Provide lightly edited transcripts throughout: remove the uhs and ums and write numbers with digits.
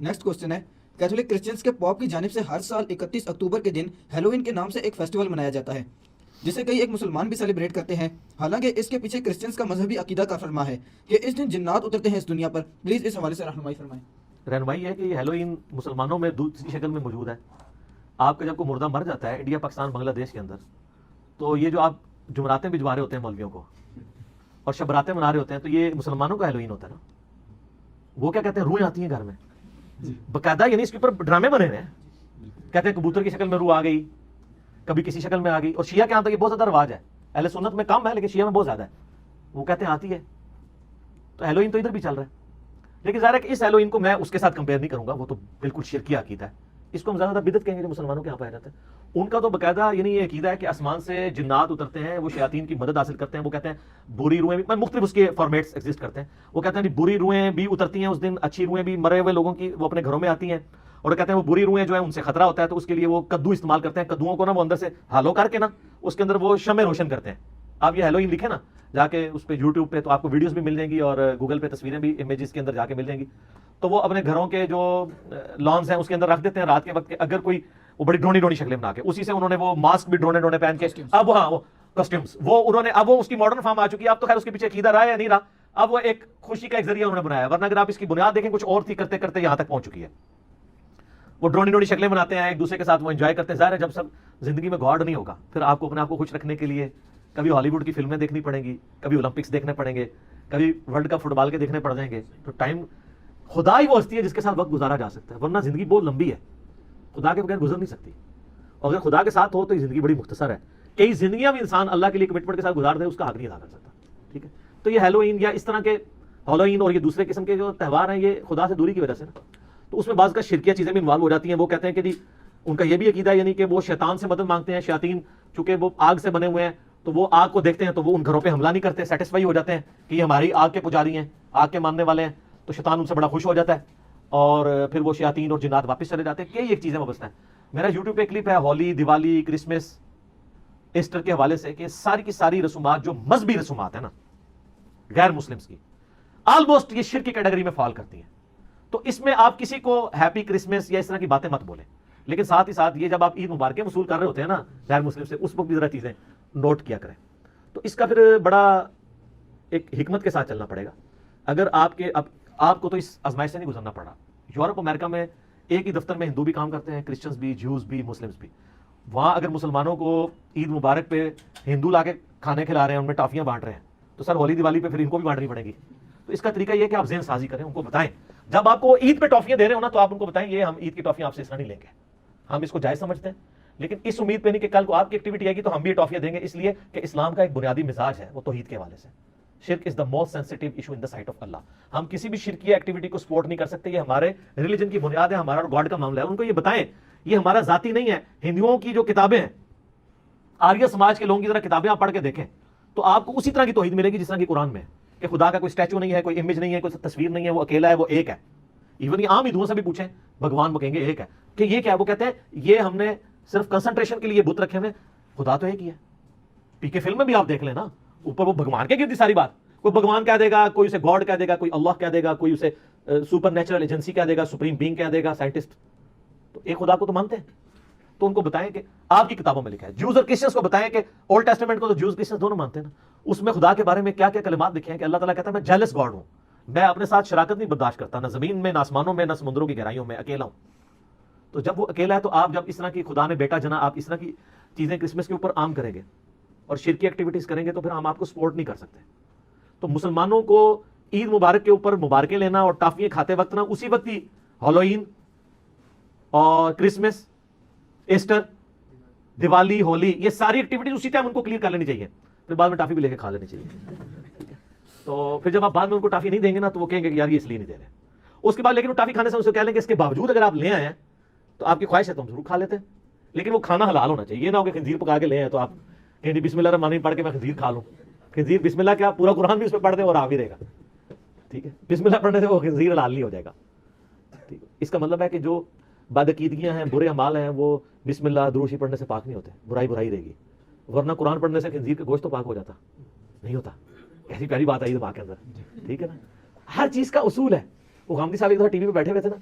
Next question है, Catholic Christians के pop की जानिब से हर साल 31 अक्टूबर के दिन हैलोवीन के नाम से एक फेस्टिवल मनाया जाता है, जिसे कई एक मुसलमान भी सेलिब्रेट करते हैं। हालांकि इसके पीछे क्रिश्चियंस का मजहबी अकीदा का फरमा है कि इस दिन जिन्नात उतरते हैं इस दुनिया पर। प्लीज़ इस हवाले से रहनुमाई फरमाएं। रहनुमाई है कि ये हैलोवीन मुसलमानों में दूसरी शक्ल में मौजूद है। आपका जब कोई मुर्दा मर जाता है इंडिया, पाकिस्तान, बांग्लादेश के अंदर, तो ये जो आप जुमरातें भिजवा रहे होते हैं मौलवियों को और शबरातें मना रहे होते हैं, तो ये मुसलमानों का हैलोवीन होता है ना। वो क्या कहते हैं, रूह आती है घर में बकायदा, यानी इसके ऊपर ड्रामे बने हुए हैं। कहते हैं कबूतर की शक्ल में रूह आ गई, कभी किसी शक्ल में आ गई। और शिया के यहाँ तक ये बहुत ज्यादा रवाज है, अहले सुन्नत में कम है लेकिन शिया में बहुत ज्यादा है। वो कहते हैं आती है, तो हैलोवीन तो इधर भी चल रहा है। लेकिन ज़ाहिर है कि इस हैलोवीन को मैं उसके साथ कंपेयर नहीं करूंगा, वो तो बिल्कुल शिरकी अकीदा है। इसको हम ज़्यादा बिदत कहेंगे जो मुसलमानों के यहाँ पाया जाता है। उनका तो बाकायदा यानी ये अकीदा है कि आसमान से जिन्नात उतरते हैं, वो शयातीन की मदद हासिल करते हैं। वो कहते हैं बुरी रूहें भी, मुख्तलिफ उसके फॉर्मेट्स एग्जिस्ट करते हैं। वो कहते हैं बुरी रूहें भी उतरती हैं उस दिन, अच्छी रूहें भी मरे हुए लोगों की वो अपने घरों में आती हैं। और कहते हैं वो बुरी रूहें जो है उनसे खतरा होता है, तो उसके लिए वो कद्दू इस्तेमाल करते हैं। कद्दुओं को ना वो अंदर से हालो करके ना उसके अंदर वो शमे रोशन करते हैं। आप ये हैलोवीन लिखे ना जाके उस पर यूट्यूब पे, तो आपको वीडियोस भी मिल जाएंगी और गूगल पे तस्वीरें भी इमेजेस के अंदर जाके मिल जाएंगी। तो वो अपने घरों के जो लॉन्स हैं उसके अंदर रख देते हैं रात के वक्त के, अगर कोई वो बड़ी ड्रोनी ड्रोनी शक्लें बना के, उसी से उन्होंने वो मास्क भी ड्रोने ड्रोने पहन के, अब हाँ वो कस्ट्यूम्स वो उन्होंने, अब वो उसकी मॉडर्न फॉर्म आ चुकी है। अब तो खैर उसके पीछे अकीदा रहा है या नहीं रहा, अब वो एक खुशी का एक जरिया उन्होंने बनाया, वरना अगर आप इसकी बुनियाद देखें कुछ और थी, करते करते यहाँ तक पहुंच चुकी है। वो ड्रोनी ड्रोनी शक्लें बनाते हैं, एक दूसरे के साथ वो एंजॉय करते हैं। ज़ाहिर है जब सब जिंदगी में गॉड नहीं होगा, फिर आपको अपने आप को खुश रखने के लिए कभी हॉलीवुड की फिल्में देखनी पड़ेंगी, कभी ओलंपिक्स देखने पड़ेंगे, कभी वर्ल्ड कप फुटबॉल के देखने पड़ जाएंगे। तो टाइम, खुदा ही वो हस्ती है जिसके साथ वक्त गुजारा जा सकता है, वरना जिंदगी बहुत लंबी है, खुदा के बगैर गुजर नहीं सकती। और अगर खुदा के साथ हो तो ये जिंदगी बड़ी मुख्तसर है। कई जिंदगियां भी इंसान अल्लाह के लिए कमिटमेंट के साथ गुजार दे, उसका हक नहीं अदा कर सकता। ठीक है, तो ये हैलोवीन या इस तरह के हैलोवीन और ये दूसरे किस्म के जो त्यौहार हैं, ये खुदा से दूरी की वजह से ना, तो उसमें बाज़ का शिरकिया चीज़ें भी इन्वॉल्व हो जाती हैं। वो कहते हैं कि जी उनका ये भी अकीदा है, यानी कि वो शैतान से मदद मांगते हैं। शयातीन चूंकि वो आग से बने हुए हैं, तो वो आग को देखते हैं तो वो उन घरों पे हमला नहीं करते, सेटिस्फाई हो जाते हैं कि ये हमारी आग के पुजारी हैं, आग के मानने वाले हैं। तो शैतान उनसे बड़ा खुश हो जाता है और फिर वो शयातीन और जिन्नात वापस चले जाते हैं। कई एक चीज़ें वाबस्ता है। मेरा यूट्यूब पे क्लिप है होली, दिवाली, क्रिसमस, ईस्टर के हवाले से कि सारी की सारी रसूमात जो मजहबी रसूमात है ना गैर मुस्लिम्स की, ऑलमोस्ट ये शिर्क की कैटेगरी में फॉल करती हैं। तो इसमें आप किसी को हैप्पी क्रिसमस या इस तरह की बातें मत बोलें, लेकिन साथ ही साथ ये जब आप ईद मुबारक वसूल कर रहे होते हैं ना गैर मुस्लिम से, उस वक्त भी जरा चीज़ें नोट किया करें। तो इसका फिर बड़ा एक हिकमत के साथ चलना पड़ेगा। अगर आपको तो इस आजमाइश से नहीं गुजरना पड़ रहा। यूरोप अमेरिका में एक ही दफ्तर में हिंदू भी काम करते हैं, क्रिश्चियंस भी, ज्यूज भी, मुस्लिम्स भी। वहाँ अगर मुसलमानों को ईद मुबारक पे हिंदू ला के खाने खिला रहे हैं, उनमें टॉफियाँ बांट रहे हैं, तो सर होली दिवाली पे फिर इनको भी बांटनी पड़ेगी। तो इसका तरीका ये है कि आप ज़हन साजी करें, उनको बताएं। जब आपको ईद पे टॉफियाँ दे रहे हो ना, तो आप उनको बताएं ये हम ईद की टॉफियाँ आपसे इस तरह नहीं लेंगे, हम इसको जायज़ समझते हैं, लेकिन इस उम्मीद पे नहीं कि कल को आपकी एक्टिविटी आएगी तो हम भी टॉफियाँ देंगे, इसलिए कि इस्लाम का एक बुनियादी मिजाज है वो तौहीद के हवाले से। शिर्क is the most sensitive issue in the sight of Allah. हम किसी भी शिरकी एक्टिविटी को सपोर्ट नहीं कर सकते, ये हमारे रिलीजन की बुनियाद है, हमारा और गॉड का मामला है। उनको ये बताएं ये हमारा जाती नहीं है। हिंदुओं की जो किताबें हैं, आर्य समाज के लोगों की तरह किताबें आप पढ़ के देखें तो आपको उसी तरह की तौहीद मिलेगी जिस तरह की कुरान में है, कि खुदा का कोई स्टैचू नहीं है, कोई इमेज नहीं है, कोई तस्वीर नहीं है, वो अकेला है, वो एक है। इवन ये आम हिंदुओं से भी पूछें, भगवान वो कहेंगे एक है। कि ये क्या है? वो कहते हैं ये हमने सिर्फ कंसंट्रेशन के लिए बुत रखे हुए, खुदा तो एक ही है। पीके फिल्म में भी आप देख लेना, ऊपर वो भगवान के गिरती सारी बात, कोई भगवान कह देगा, कोई उसे गॉड कह देगा, कोई अल्लाह कह देगा, कोई उसे सुपर नेचुरल एजेंसी कह देगा, सुप्रीम बीइंग कह देगा, साइंटिस्ट। तो एक खुदा को तो मानते हैं। तो उनको बताएं कि आपकी किताबों में लिखा है। ज्यूज और क्रिश्चियंस को बताएं कि ओल्ड टेस्टामेंट को तो ज्यूज क्रिश्चियंस दोनों मानते हैं ना, उसमें खुदा के बारे में क्या क्या कलिमात लिखे हैं कि अल्लाह ताला कहता है मैं जेलस गॉड हूं, मैं अपने साथ शराकत नहीं बर्दाश्त करता, ना जमीन में, ना आसमानों में, ना समुद्रों की गहराइयों में, अकेला हूं। तो जब वो अकेला है तो आप जब इस तरह की खुदा ने बेटा जना, आप इस तरह की चीजें क्रिसमस के ऊपर आम करेंगे और शिरकी एक्टिविटीज करेंगे तो फिर हम आपको सपोर्ट नहीं कर सकते। तो मुसलमानों को ईद मुबारक के ऊपर मुबारकें लेना और टाफियां खाते वक्त ना उसी वक्त ही हैलोवीन और क्रिसमस, ईस्टर, दिवाली, होली, ये सारी एक्टिविटीज उसी टाइम उनको क्लियर कर लेनी चाहिए, फिर बाद में टाफी भी लेके खा लेनी चाहिए। तो फिर जब आप बाद में उनको टाफी नहीं देंगे ना तो वो कहेंगे कि यार ये इसलिए नहीं दे रहे। उसके बाद लेकिन वो टाफी खाने से उनसे कह लेंगे इसके बावजूद अगर आप ले आए हैं तो आपकी ख्वाहिश है तो हम जरूर खा लेते हैं, लेकिन वो खाना हलाल होना चाहिए। ये ना हो कि खंजीर पका के ले आए तो आप कहें बिस्मिल्लाह रहमान रहीम पढ़ के मैं खंजीर खा लूँ। खंजीर बिस्मिल्लाह क्या, पूरा कुरान भी उस पर पढ़ दे और आ भी रहेगा। ठीक है, बिस्मिल्लाह पढ़ने से वो खंजीर हलाल नहीं हो जाएगा। ठीक है, इसका मतलब है कि जो बदअकीदगियां हैं, बुरे अमाल हैं, वो बिस्मिल्लाह दुरूशी पढ़ने से पाक नहीं होते, बुराई बुराई रहेगी। वरना कुरान पढ़ने से खंजीर का गोश्त तो पाक हो जाता नहीं होता। ऐसी पहली बात आई दिमाग के अंदर। ठीक है ना, हर चीज का उसूल है। वो गांधी साहब एक दफा टीवी पे बैठे हुए थे ना,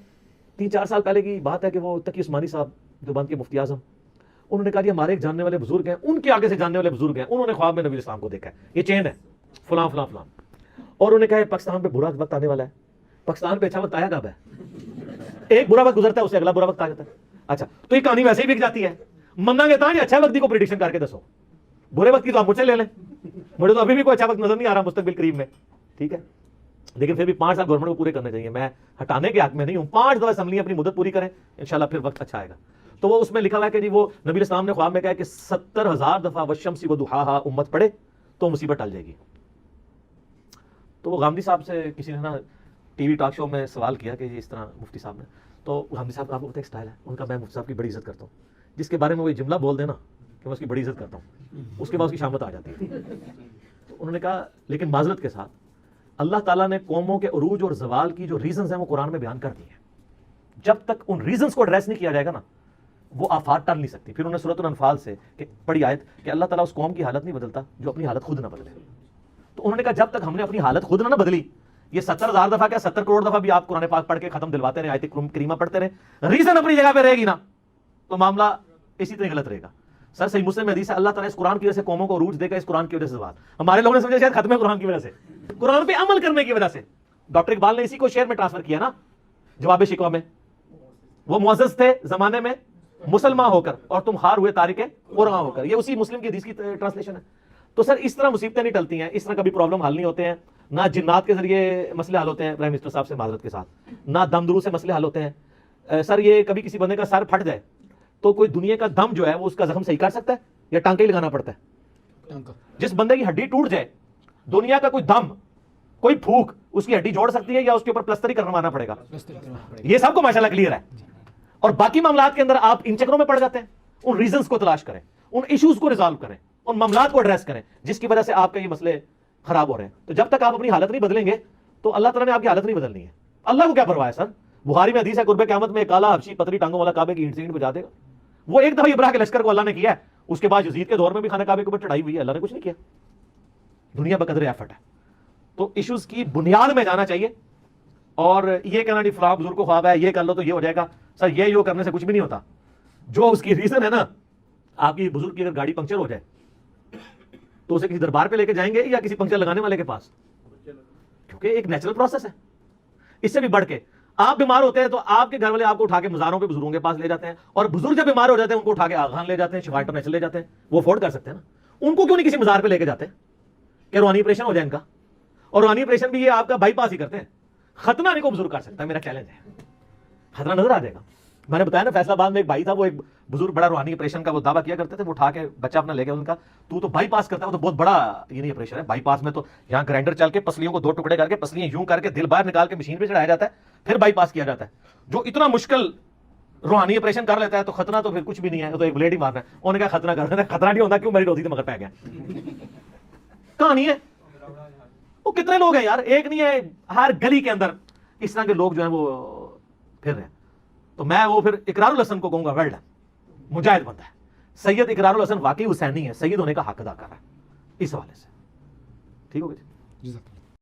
3-4 سال پہلے کی بات ہے کہ وہ تقی عثمانی صاحب دیوبند کے مفتی اعظم، انہوں نے کہا جی ہمارے ایک جاننے والے بزرگ ہیں، ان کے آگے سے جاننے والے بزرگ ہیں، انہوں نے خواب میں نبی اسلام کو دیکھا ہے، یہ چین ہے فلاں فلاں فلاں، اور انہوں نے کہا پاکستان پہ برا وقت آنے والا ہے. پاکستان پہ اچھا وقت آیا کب ہے؟ ایک برا وقت گزرتا ہے اس سے اگلا برا وقت آ جاتا ہے. اچھا تو یہ کہانی ویسے ہی بک جاتی ہے، منگا گے تھا اچھا وقت کو پریڈکشن کر کے دسو، برے وقت کی تو آپ مجھ سے لے لیں، مجھے تو ابھی بھی کوئی اچھا وقت نظر نہیں آ رہا مستقبل قریب میں. ٹھیک ہے، لیکن پھر بھی 5 سال گورنمنٹ کو پورے کرنے چاہیے. میں ہٹانے کے حق میں نہیں ہوں، 5 دفعہ اسمبلی اپنی مدت پوری کریں، انشاءاللہ پھر وقت اچھا آئے گا. تو وہ اس میں لکھا ہوا ہے کہ جی وہ نبی اسلام نے خواب میں کہا کہ 70,000 دفعہ والشمس وضحاہا امت پڑھے تو مصیبت ٹل جائے گی. تو وہ غامدی صاحب سے کسی نے نا ٹی وی ٹاک شو میں سوال کیا کہ اس طرح مفتی صاحب نے، تو غامدی صاحب کا آپ کو پتہ ایک سٹائل ہے ان کا، میں مفتی صاحب کی بڑی عزت کرتا ہوں، جس کے بارے میں وہ جملہ بول دیں نا کہ میں اس کی بڑی عزت کرتا ہوں، اس کے بعد اس کی شامت آ جاتی ہے. تو انہوں نے کہا لیکن معذرت کے ساتھ اللہ تعالیٰ نے قوموں کے عروج اور زوال کی جو ریزنز ہیں وہ قرآن میں بیان کر دی ہیں، جب تک ان ریزنز کو ایڈریس نہیں کیا جائے گا نا وہ آفات ٹل نہیں سکتی. پھر انہوں نے سورۃ الانفال سے کہ پڑھی آیت کہ اللہ تعالیٰ اس قوم کی حالت نہیں بدلتا جو اپنی حالت خود نہ بدلے. تو انہوں نے کہا جب تک ہم نے اپنی حالت خود نہ بدلی، یہ 70,000 دفعہ کیا 70 کروڑ دفعہ بھی آپ قرآن پاک پڑھ کے ختم دلواتے رہے، آیت کریمہ پڑھتے رہے، ریزن اپنی جگہ پہ رہے گی نا تو معاملہ اسی طرح غلط رہے گا. سر صحیح مسلم میں حدیث ہے اللہ تعالیٰ اس قرآن کی وجہ سے قوموں کو عروج دے گا، اس قرآن کی وجہ سے زوال. ہمارے لوگوں نے سمجھا شاید ختم ہے قرآن کی وجہ سے، قرآن پہ عمل کرنے کی وجہ سے. ڈاکٹر اقبال نے اسی کو شعر میں ٹرانسفر کیا نا جواب شکوہ میں، وہ معزز تھے زمانے میں مسلمان ہو کر اور تم خار ہوئے تارک قرآن ہو کر، یہ اسی مسلم کی حدیث کی ٹرانسلیشن ہے. تو سر اس طرح مصیبتیں نہیں ٹلتی ہیں، اس طرح کبھی پرابلم حل نہیں ہوتے ہیں، نہ جنات کے ذریعے مسئلے حل ہوتے ہیں پرائم منسٹر صاحب سے معذرت کے ساتھ، نہ دم درو سے مسئلے حل ہوتے ہیں. سر یہ کبھی کسی بندے کا سر پھٹ جائے تو کوئی دنیا کا دم جو ہے وہ اس کا زخم صحیح کر سکتا ہے یا ٹانکا ہی لگانا پڑتا ہے؟ جس بندے کی ہڈی ٹوٹ جائے دنیا کا کوئی دم کوئی پھوک اس کی ہڈی جوڑ سکتی ہے یا اس کے اوپر پلستر ہی کروانا پڑے گا؟ یہ سب کو ماشاءاللہ کلیئر ہے. اور باقی معاملات کے اندر آپ ان چکروں میں پڑ جاتے ہیں. ان ریزنز کو تلاش کریں، ان ایشوز کو ریزالو کریں، ان معاملات کو ایڈریس کریں جس کی وجہ سے آپ کا یہ مسئلے خراب ہو رہے ہیں. تو جب تک آپ اپنی حالت نہیں بدلیں گے تو اللہ تعالیٰ نے آپ کی حالت نہیں بدلنی ہے. اللہ کو کیا پرواہ ہے سر؟ بخاری میں حدیث ہے قرب قیامت میں ایک کالا حبشی پتری ٹانگوں والا کعبے کی اینٹ سے اینٹ بجا دے گا. وہ ایک دفعہ ابراہ کے لشکر کو اللہ نے کیا ہے، اس کے بعد یزید کے دور میں بھی خانہ کعبے کے اوپر چڑھائی ہوئی ہے، اللہ نے کچھ نہیں کیا. دنیا بقدر ایفرٹ ہے. تو ایشوز کی بنیاد میں جانا چاہیے. اور یہ کہنا جی فلاں بزرگ کو خواب ہے یہ کر لو تو یہ ہو جائے گا، سر یہ کرنے سے کچھ بھی نہیں ہوتا. جو اس کی ریزن ہے نا، آپ کی بزرگ کی اگر گاڑی پنکچر ہو جائے تو اسے کسی دربار پہ لے کے جائیں گے یا کسی پنکچر لگانے والے کے پاس؟ کیونکہ ایک نیچرل پروسیس ہے. اس سے بھی بڑھ کے آپ بیمار ہوتے ہیں تو آپ کے گھر والے آپ کو اٹھا کے مزاروں پہ بزرگوں کے پاس لے جاتے ہیں، اور بزرگ جب بیمار ہو جاتے ہیں ان کو اٹھا کے آغان لے جاتے ہیں، شفا انٹرنیشنل لے جاتے ہیں. وہ افورڈ کر سکتے ہیں نا، ان کو کیوں نہیں کسی مزار پہ لے کے جاتے کہ روحانی آپریشن ہو جائے ان کا؟ اور روحانی آپریشن بھی یہ آپ کا بائی پاس ہی کرتے ہیں. ختنہ نہیں کو بزرگ کر سکتا، میرا چیلنج ہے. ختنہ نظر آ جائے گا. میں نے بتایا نا فیصلہ آباد میں ایک بھائی تھا، وہ ایک بزرگ بڑا روحانی آپریشن کا وہ دعویٰ کیا کرتے تھے، وہ اٹھا کے بچہ اپنا لے گیا ان کا، تو بائی پاس کرتا ہے، وہ تو بہت بڑا یہ نہیں آپریشن ہے. بائی پاس میں تو یہاں گرائنڈر چل کے پسلیوں کو 2 ٹکڑے کر کے پسلیاں یوں کر کے دل باہر نکال کے مشین پہ چڑھایا جاتا ہے، پھر بائی پاس کیا جاتا ہے. جو اتنا مشکل روحانی آپریشن کر لیتا ہے تو ختنہ تو پھر کچھ بھی نہیں ہے، تو ایک بلیڈ ہی مارنا ہے. انہوں نے کہا ختنہ کر رہا ہے، ختنہ نہیں ہوتا، کیوں میری روزی تو مگر پہ گیا. کہانی ہے. وہ کتنے لوگ ہیں یار، ایک نہیں ہے، ہر گلی کے اندر اس طرح کے لوگ جو ہیں وہ پھر رہے ہیں. تو میں وہ پھر اقرار الحسن کو کہوں گا ویل ڈن، مجاہد بندہ ہے. سید اقرار الحسن واقعی حسینی ہے، سید ہونے کا حق ادا کر رہا ہے اس حوالے سے. ٹھیک ہو گیا جی.